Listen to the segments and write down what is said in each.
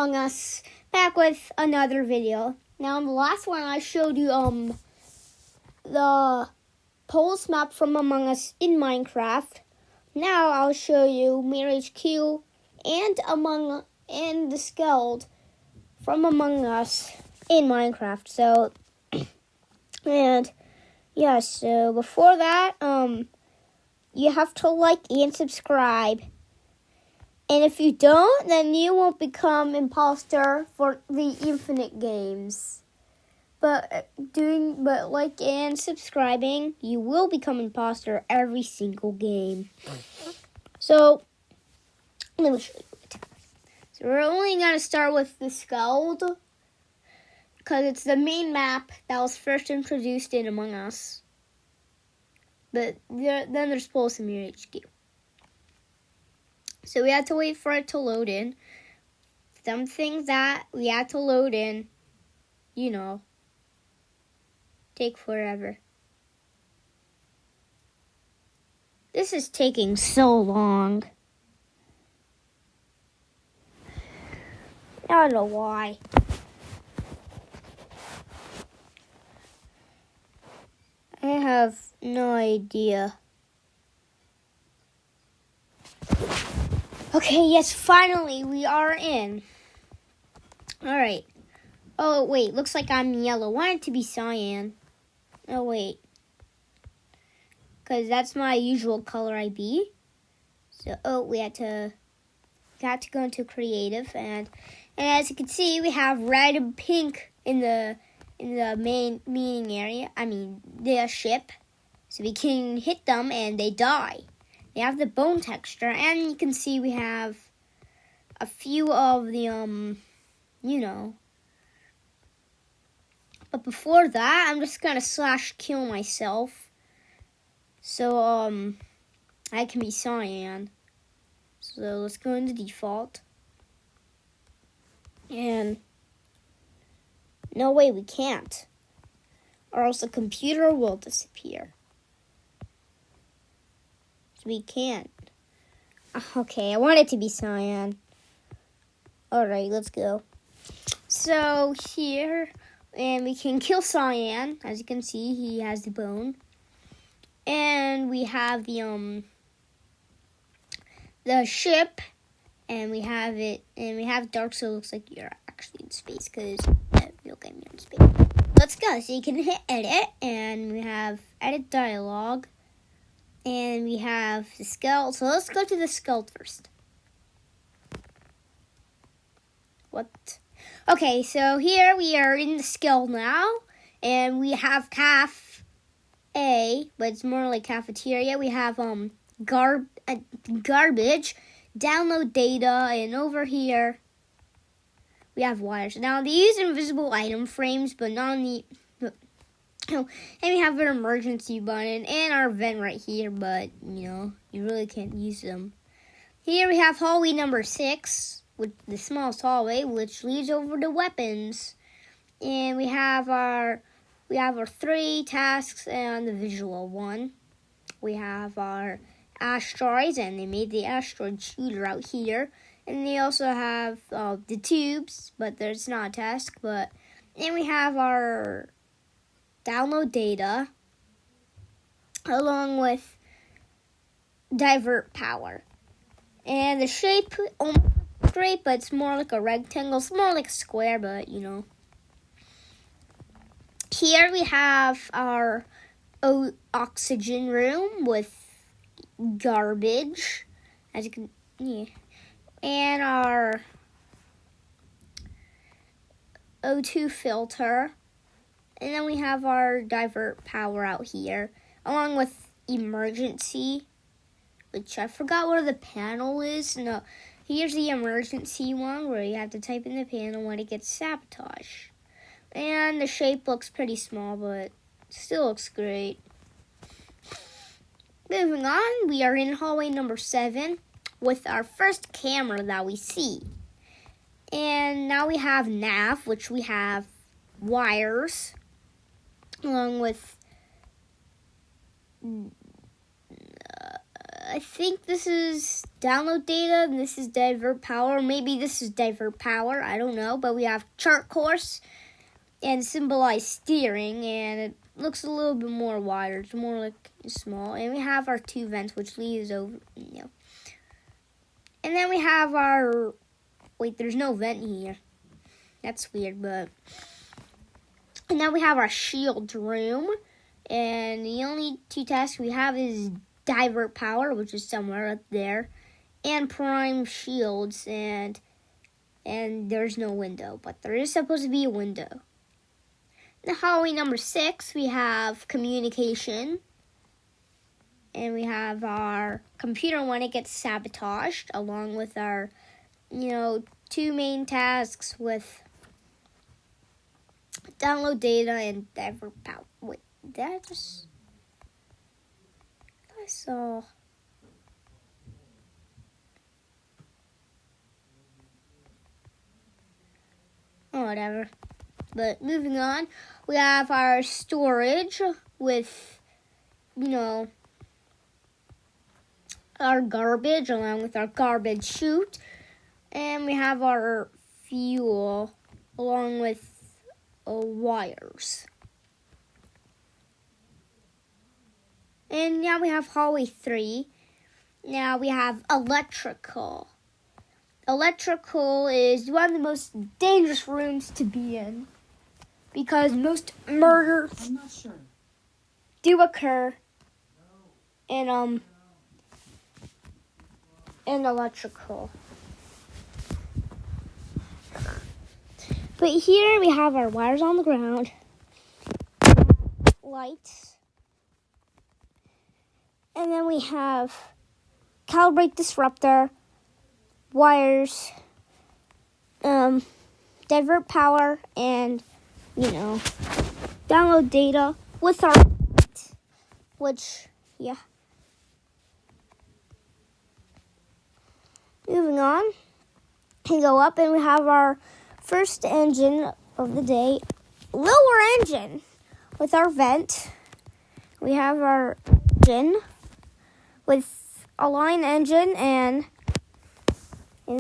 Among Us, back with another video. Now, in the last one, I showed you the Polis map from Among Us in Minecraft. Now, I'll show you MIRA HQ and the SKELD from Among Us in Minecraft. So, and yeah, so before that, you have to like and subscribe. And if you don't, then you won't become imposter for the infinite games. But like and subscribing, you will become imposter every single game. So let me show you it. So we're only gonna start with the SKELD because it's the main map that was first introduced in Among Us. But then there's Polis and MIRA HQ. So we had to wait for it to load in. Some things that we had to load in, take forever. This is taking so long. I don't know why. I have no idea. Okay, yes, finally, we are in. Alright. Oh, wait, looks like I'm yellow. I want it to be cyan. Oh, wait. Because that's my usual color IB. So, we had to go into creative. And as you can see, we have red and pink in the main meeting area. The ship. So we can hit them and they die. They have the bone texture, and you can see we have a few of the, But before that, I'm just gonna /kill myself. So, I can be cyan. So let's go into default. And, no way, we can't. Or else the computer will disappear. We can't. Okay, I want it to be cyan. Alright, let's go. So here, and we can kill cyan. As you can see, he has the bone. And we have the ship, and we have it, and we have dark, so it looks like you're actually in space, because you'll get me in space. Let's go. So you can hit edit, and we have edit dialogue. And we have the SKELD. So let's go to the SKELD first. What? Okay, so here we are in the SKELD now. And we have caf A, but it's more like cafeteria. We have garbage, download data, and over here we have wires. Now these invisible item frames, but not on the... And we have an emergency button and our vent right here, but, you really can't use them. Here we have hallway number 6, with the smallest hallway, which leads over to weapons. And we have our 3 tasks and the visual one. We have our asteroids, and they made the asteroid shooter out here. And they also have the tubes, but there's not a task. And we have our download data, along with divert power. And the shape almost straight, but it's more like a rectangle. It's more like a square, but Here we have our oxygen room with garbage, as you can and our O2 filter. And then we have our divert power out here, along with emergency, which I forgot where the panel is. No, here's the emergency one where you have to type in the panel when it gets sabotaged. And the shape looks pretty small, but still looks great. Moving on, we are in hallway number 7 with our first camera that we see. And now we have nav, which we have wires, along with I think this is download data and this is divert power. Maybe this is divert power. I don't know. But we have chart course and symbolize steering, and it looks a little bit more wider. It's more like small. And we have our two vents, which leads over, And then we have our, wait, there's no vent here. That's weird, but. And now we have our shield room. And the only two tasks we have is divert power, which is somewhere up there, and prime shields, and there's no window, but there is supposed to be a window. In hallway number 6, we have communication, and we have our computer when it gets sabotaged, along with our, two main tasks with download data and divert power. Wait, did I just... I saw... Oh, whatever. But moving on, we have our storage with, our garbage along with our garbage chute. And we have our fuel along with wires. And now we have hallway 3. Now we have electrical. Electrical is one of the most dangerous rooms to be in because most murders do occur in electrical. But here we have our wires on the ground, lights, and then we have calibrate disruptor, wires, divert power, and, download data with our, which, yeah. Moving on, we go up and we have our first engine of the day, lower engine with our vent. We have our engine with a line engine and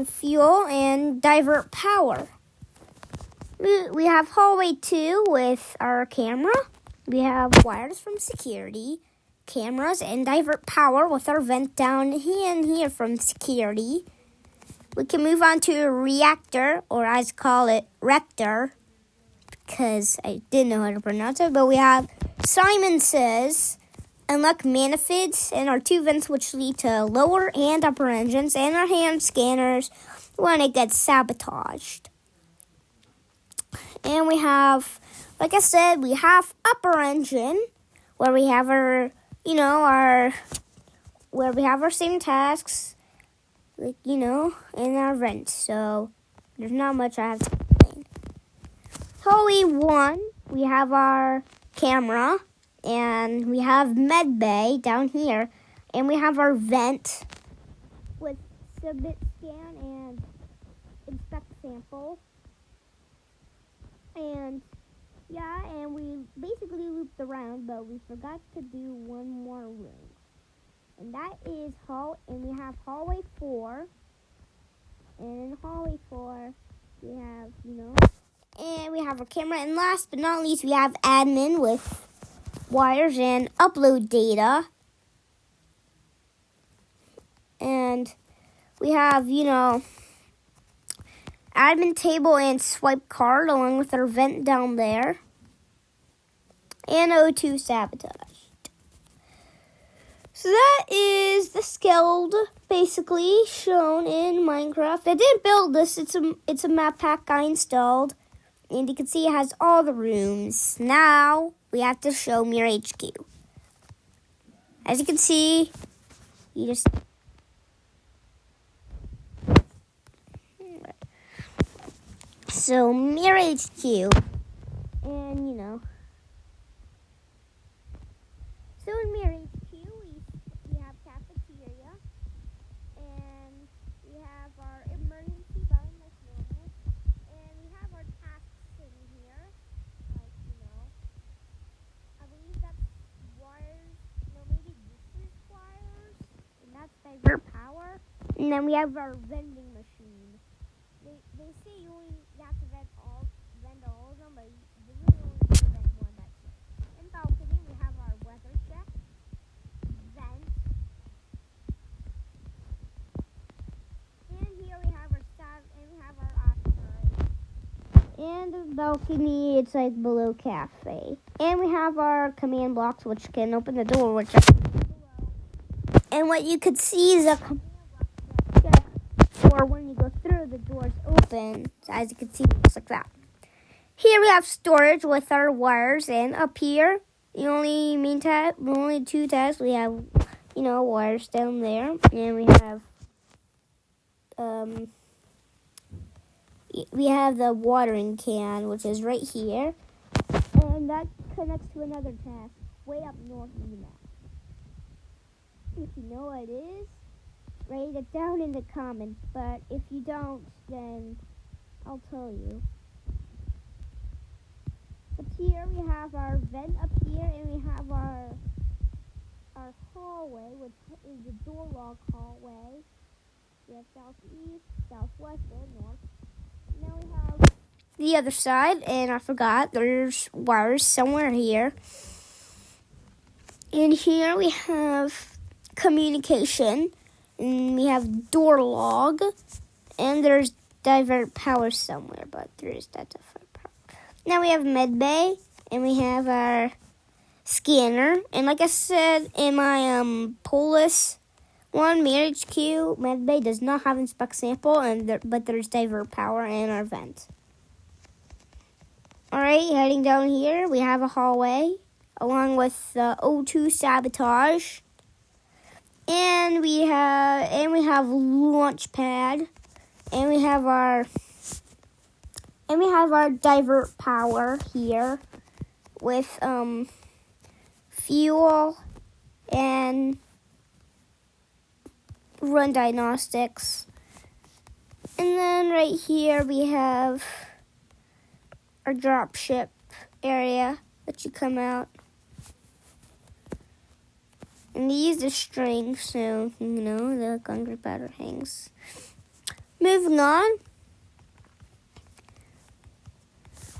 fuel and divert power. We have hallway 2 with our camera. We have wires from security, cameras, and divert power with our vent down here and here from security. We can move on to a reactor, or I call it rector, because I didn't know how to pronounce it. But we have Simon Says, unlock manifolds, and our two vents which lead to lower and upper engines, and our hand scanners when it gets sabotaged. And we have, like I said, we have upper engine, where we have our, where we have our same tasks, in our vent. So there's not much I have to explain. Hallway 1, we have our camera, and we have med bay down here, and we have our vent with submit scan and inspect sample. And and we basically looped around, but we forgot to do one more room. And that is and we have hallway 4. And in hallway 4, we have, and we have our camera. And last but not least, we have admin with wires and upload data. And we have, admin table and swipe card along with our vent down there. And O2 sabotage. So that is the SKELD basically shown in Minecraft. I didn't build this. It's a map pack I installed. And you can see it has all the rooms. Now we have to show Mira HQ. As you can see, you just... So Mira HQ. And, So in Mira HQ, we have cafeteria. And we have our emergency button like normal. And we have our tasks in here. Like, I believe that's wires. No, maybe this is wires. And that's And then we have our vending machine. They say you have to vend all of them, but you really only need to vend one. That's it. In balcony, we have our weather check, vent, and here we have our staff, and we have our asteroid. And the balcony, it's like below cafe. And we have our command blocks, which can open the door, which are below. And what you could see is a command block check, or when you go through, the doors open. So as you can see, it looks like that. Here we have storage with our wires, and up here, the only two tabs, we have, wires down there, and we have the watering can, which is right here, and that connects to another task way up north in the map. If you know what it is, write it down in the comments, but if you don't, then I'll tell you. Up here we have our vent up here, and we have our hallway, which is the door lock hallway. We have southeast, southwest, and north. Now we have the other side, and I forgot, there's wires somewhere here. And here we have communication, and we have door log, and there's divert power somewhere, but there is that divert power. Now we have med bay, and we have our scanner, and like I said in my Polis one, MIRA HQ, med bay does not have inspect sample, but there's divert power and our vent. Alright, heading down here, we have a hallway, along with the O2 sabotage. And we have launch pad, and we have our divert power here with fuel and run diagnostics. And then right here we have our dropship area that you come out. And these are the string, so, the gunpowder hangs. Moving on.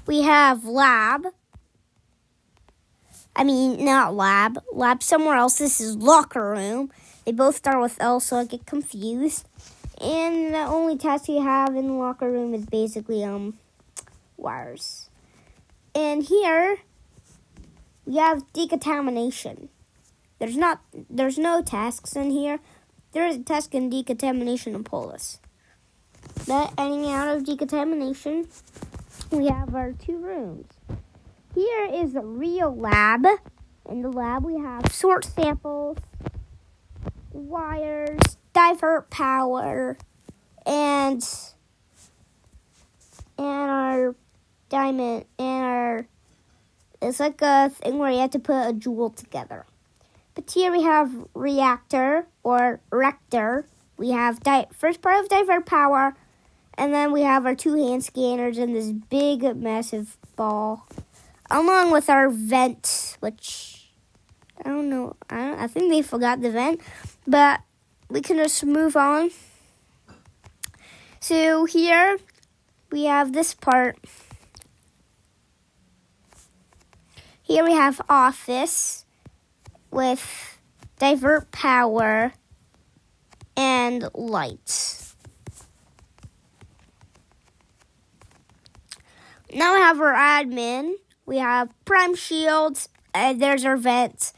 We have lab. Not lab. Lab somewhere else. This is locker room. They both start with L, so I get confused. And the only task you have in the locker room is basically, wires. And here, we have decontamination. There's no tasks in here. There is a task in decontamination in Polis. But ending out of decontamination, we have our two rooms. Here is the real lab. In the lab, we have sort samples, wires, divert power, and our diamond, it's like a thing where you have to put a jewel together. But here we have reactor or rector. We have first part of divert power, and then we have our two hand scanners and this big massive ball, along with our vent, which I don't know. I think they forgot the vent, but we can just move on. So here we have this part. Here we have office with divert power and lights. Now we have our admin. We have prime shields, and there's our vent,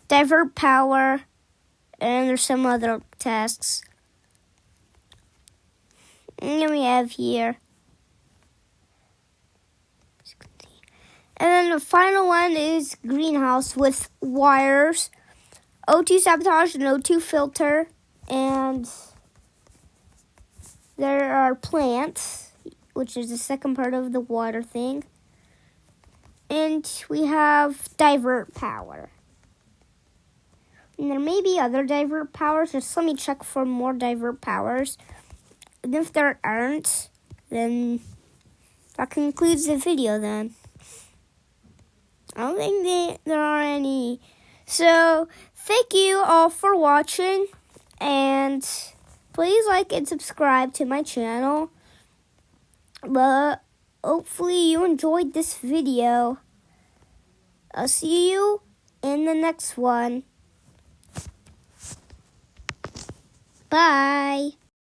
divert power, and there's some other tasks. And then we have here. And then the final one is greenhouse with wires, O2 sabotage, and O2 filter, and there are plants, which is the second part of the water thing. And we have divert power. And there may be other divert powers. Just let me check for more divert powers. And if there aren't, then that concludes the video then. I don't think there are any. So, thank you all for watching. And Please like and subscribe to my channel. But hopefully you enjoyed this video. I'll see you in the next one. Bye.